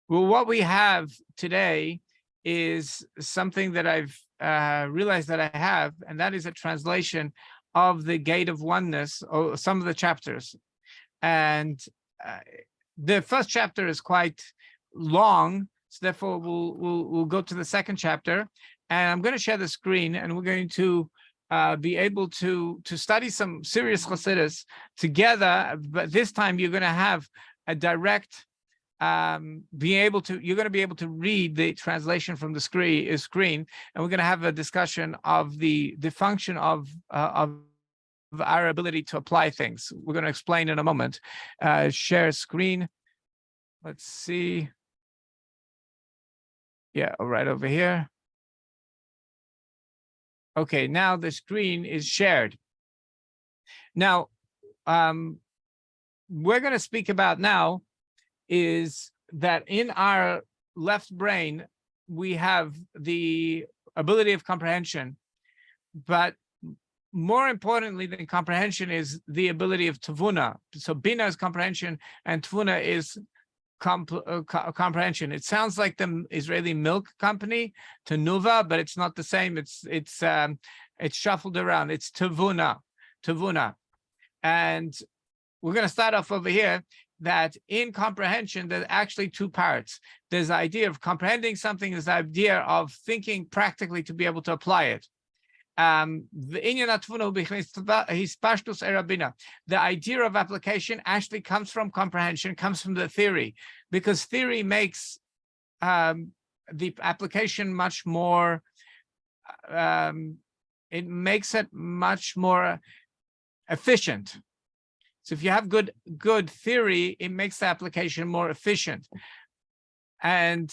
Well, what we have today is something that I've realized that I have, and that is a translation of the Gate of Oneness, or some of the chapters. And uh, the first chapter is quite long, so therefore we'll go to the second chapter. And I'm going to share the screen, and we're going to be able to study some serious Chassidus together. But this time you're going to have a direct you're going to be able to read the translation from the screen, and we're going to have a discussion of the function of our ability to apply things. We're going to explain in a moment. Share screen. Let's see. Yeah, right over here. Okay, now the screen is shared. Now, we're going to speak about now is that in our left brain, we have the ability of comprehension, but more importantly than comprehension is the ability of tavuna. So bina is comprehension, and tvuna is comprehension. It sounds like the Israeli milk company, Tenuva, but it's not the same. It's shuffled around. It's tavuna, and we're going to start off over here. That in comprehension, there's actually two parts. There's the idea of comprehending something, there's the idea of thinking practically to be able to apply it. The idea of application actually comes from comprehension, comes from the theory, because theory makes the application much more, it makes it much more efficient. So if you have good theory, it makes the application more efficient. And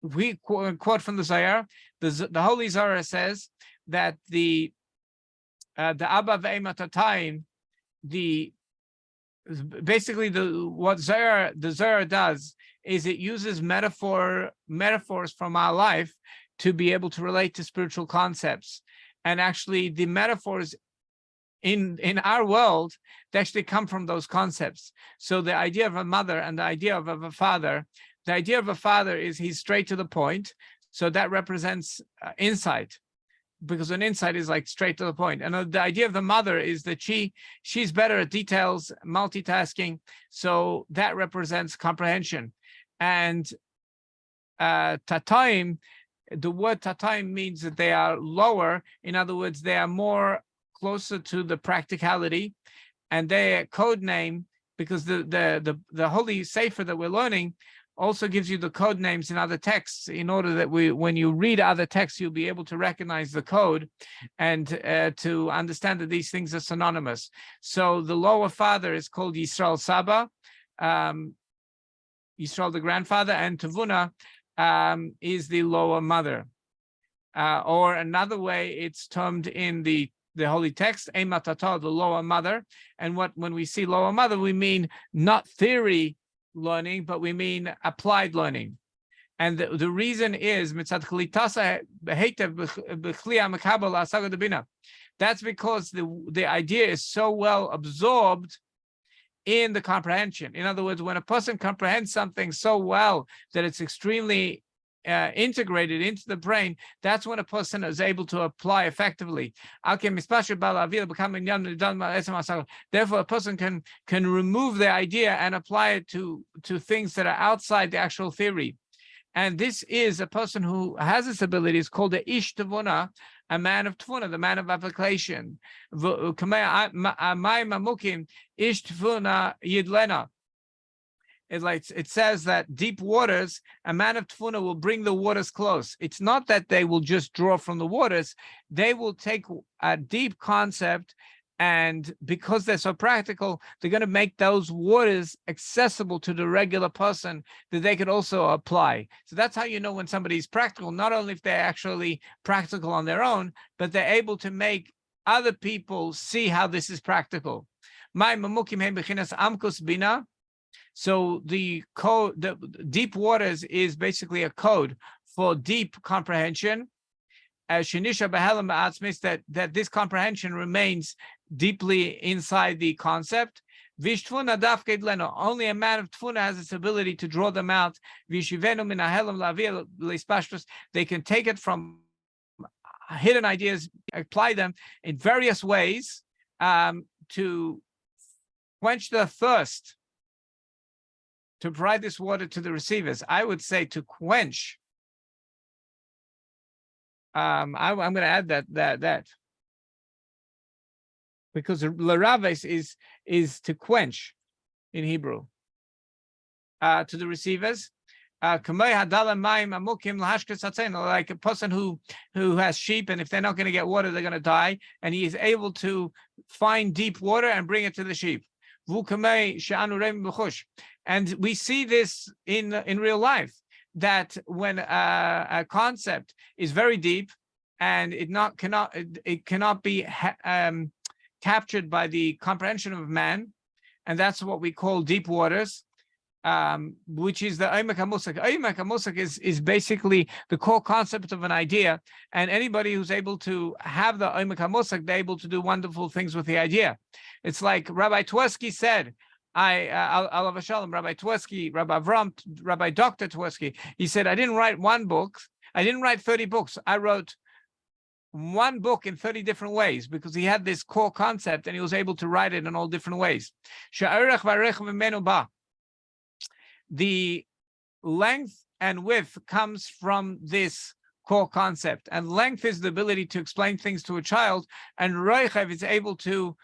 we quote from the Zohar. The Holy Zohar says that the Abba ve'ema tatayim, basically what the Zohar does is it uses metaphors from our life to be able to relate to spiritual concepts. And actually the metaphors in our world, they actually come from those concepts. So the idea of a mother and the idea of a father, the idea of a father is he's straight to the point. So that represents insight, because an insight is like straight to the point. And the idea of the mother is that she's better at details, multitasking. So that represents comprehension. And tatayim, the word tatayim means that they are lower. In other words, they are more closer to the practicality, and their code name, because the holy sefer that we're learning also gives you the code names in other texts, in order that when you read other texts, you'll be able to recognize the code and to understand that these things are synonymous. So the lower father is called Yisrael Saba, Yisrael the grandfather, and Tavuna is the lower mother. Or another way it's termed in the holy text, Eimatata, the lower mother. And when we see lower mother, we mean not theory learning, but we mean applied learning. And the reason is that's because the idea is so well absorbed in the comprehension. In other words, when a person comprehends something so well that it's extremely integrated into the brain, that's when a person is able to apply effectively. Therefore, a person can remove the idea and apply it to things that are outside the actual theory. And this is a person who has this ability. It's called the ish tavuna, a man of tavuna, the man of application. Ish tavuna yidlena. It says that deep waters, a man of tefuna will bring the waters close. It's not that they will just draw from the waters. They will take a deep concept, and because they're so practical, they're going to make those waters accessible to the regular person that they could also apply. So that's how you know when somebody's practical, not only if they're actually practical on their own, but they're able to make other people see how this is practical. So the code, the deep waters is basically a code for deep comprehension. As Shenisha Behelam Atzmis, that this comprehension remains deeply inside the concept. Only a man of tfuna has this ability to draw them out. They can take it from hidden ideas, apply them in various ways to quench the thirst, to provide this water to the receivers. I would say to quench. I'm going to add that because l'raves is to quench in Hebrew. To the receivers, like a person who has sheep, and if they're not going to get water, they're going to die, and he is able to find deep water and bring it to the sheep. And we see this in real life, that when a concept is very deep and it cannot be captured by the comprehension of man, and that's what we call deep waters, which is the Oimek HaMusach. Oimek HaMusach is basically the core concept of an idea, and anybody who's able to have the Oimek HaMusach, they're able to do wonderful things with the idea. It's like Rabbi Twersky said, Alav Shalom, Rabbi Twersky, Rabbi Avram, Rabbi Dr. Twersky, he said, I didn't write one book, I didn't write 30 books, I wrote one book in 30 different ways, because he had this core concept and he was able to write it in all different ways. The length and width comes from this core concept, and length is the ability to explain things to a child, and roichev is able to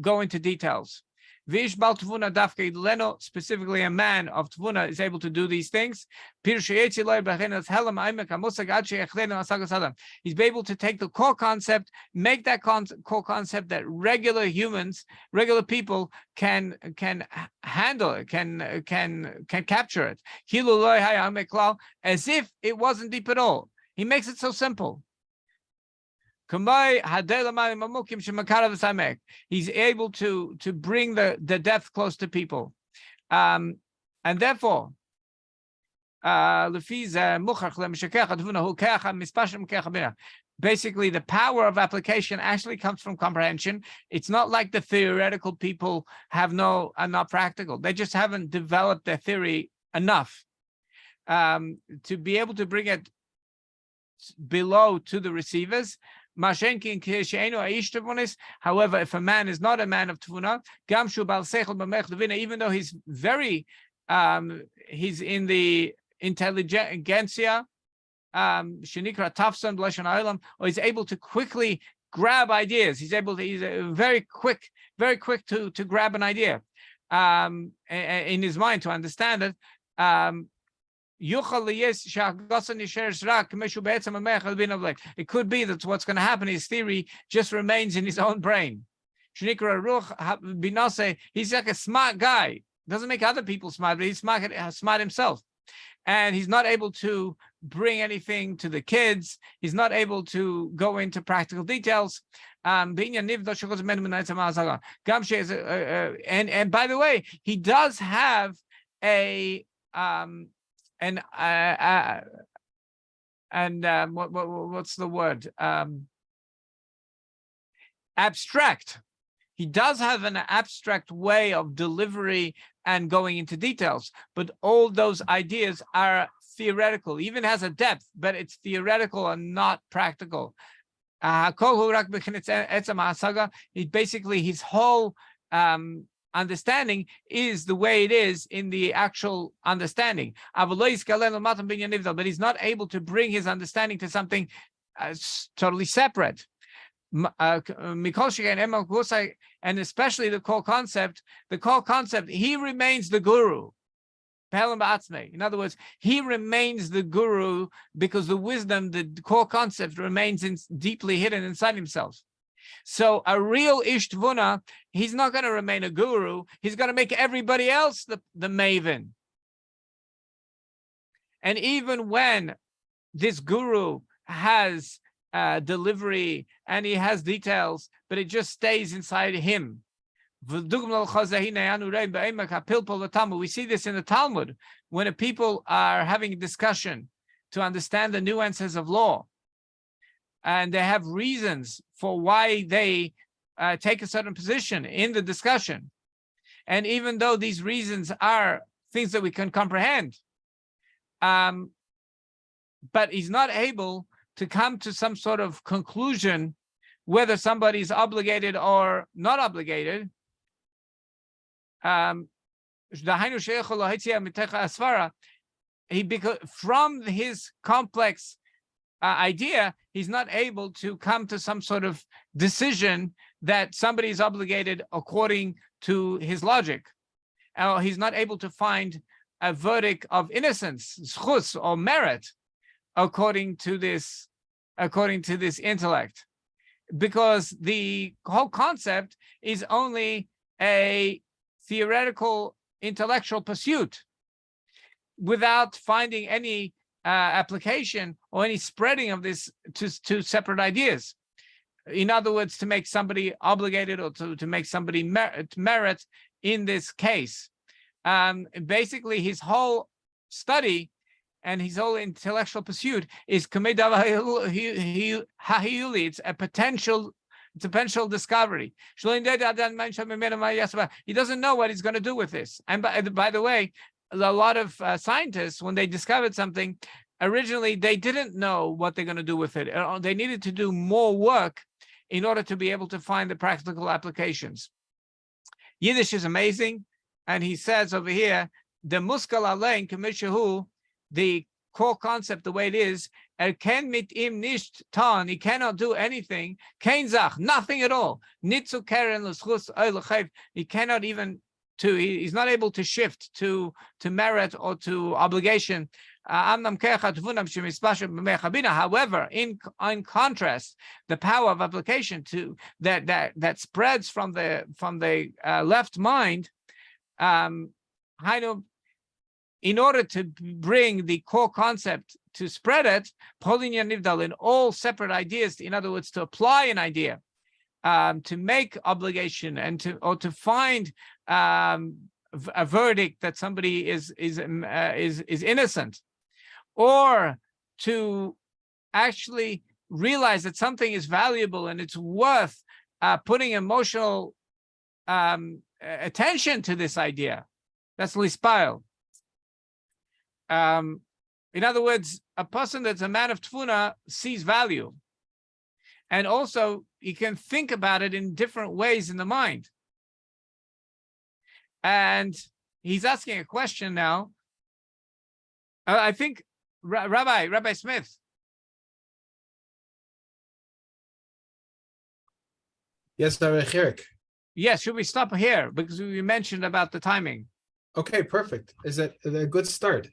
go into details. Vish bal tvuna dafke leno, specifically a man of tvuna, is able to do these things. He's able to take the core concept, make that core concept that regular humans, regular people can handle it, can capture it. As if it wasn't deep at all. He makes it so simple. He's able to bring the depth close to people, and therefore, basically the power of application actually comes from comprehension. It's not like the theoretical people are not practical. They just haven't developed their theory enough to be able to bring it below to the receivers. However, if a man is not a man of tvuna, even though he's in the intelligentsia, or he's able to quickly grab ideas. He's very quick to grab an idea in his mind, to understand it. It could be that what's going to happen, his theory just remains in his own brain. He's like a smart guy. Doesn't make other people smart, but he's smart himself. And he's not able to bring anything to the kids. He's not able to go into practical details. And by the way, he does have what's the word? Abstract. He does have an abstract way of delivery and going into details, but all those ideas are theoretical. He even has a depth, but it's theoretical and not practical. Basically, his whole understanding is the way it is in the actual understanding, but he's not able to bring his understanding to something totally separate. And especially the core concept, he remains the guru. In other words, he remains the guru because the wisdom, the core concept, remains deeply hidden inside himself. So a real ish tvuna, he's not going to remain a guru. He's going to make everybody else the maven. And even when this guru has delivery and he has details, but it just stays inside him. We see this in the Talmud when a people are having a discussion to understand the nuances of law, and they have reasons for why they take a certain position in the discussion. And even though these reasons are things that we can comprehend, but he's not able to come to some sort of conclusion whether somebody is obligated or not obligated. Because from his complex idea, he's not able to come to some sort of decision that somebody is obligated according to his logic. He's not able to find a verdict of innocence, zchus, or merit, according to this intellect, because the whole concept is only a theoretical intellectual pursuit without finding any application or any spreading of this to separate ideas. In other words, to make somebody obligated or to make somebody merit in this case. Basically, his whole study and his whole intellectual pursuit is it's a potential discovery. He doesn't know what he's going to do with this. And by the way, a lot of scientists, when they discovered something, originally they didn't know what they're going to do with it. They needed to do more work in order to be able to find the practical applications. Yiddish is amazing. And he says over here, the muskal alein k'mishahu, the core concept, the way it is, ken mit im nicht tan, he cannot do anything, kein zach, nothing at all, nitzu keren l'schus oil, he cannot even he's not able to shift to merit or to obligation. However, in contrast, the power of application to that spreads from the left mind, in order to bring the core concept to spread it, in all separate ideas, in other words, to apply an idea, to make obligation and to find a verdict that somebody is innocent, or to actually realize that something is valuable and it's worth putting emotional attention to this idea. That's lispile. In other words, a person that's a man of tfuna sees value, and also he can think about it in different ways in the mind. And he's asking a question now. I think Rabbi Smith. Yes, Rabbi Chyrek. Yes, should we stop here? Because we mentioned about the timing. Okay, perfect. Is that a good start?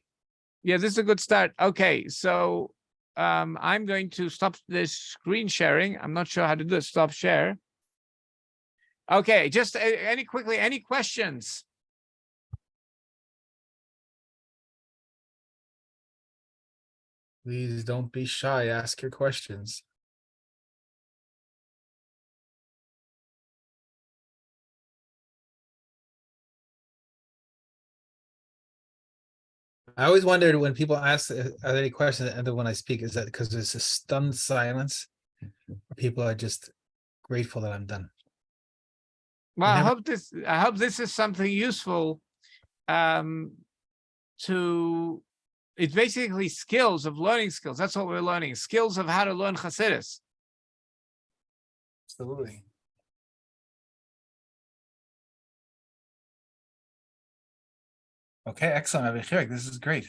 Yeah, this is a good start. Okay, so I'm going to stop this screen sharing. I'm not sure how to do it. Stop share. Okay, just any questions? Please don't be shy. Ask your questions. I always wondered when people ask, are there any questions at the end of when I speak, is that because there's a stunned silence? People are just grateful that I'm done. Well, I hope this is something useful. It's basically skills of learning skills. That's what we're learning. Skills of how to learn Chassidus. Absolutely. Okay, excellent, Rabbi Chyrek. This is great.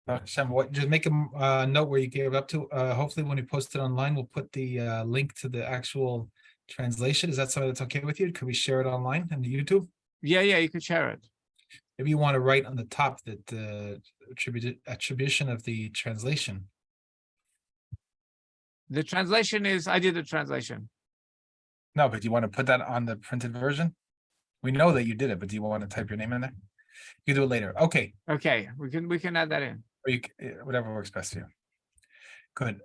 Hashem, just make a note where you gave it up to. Hopefully, when we post it online, we'll put the link to the actual translation. Is that something that's okay with you? Could we share it online on the YouTube? Yeah, you could share it. Maybe you want to write on the top that the attribution of the translation. The translation is, I did the translation. No, but do you want to put that on the printed version? We know that you did it, but do you want to type your name in there? You do it later. Okay. Okay, we can add that in. Or you, whatever works best for you. Good.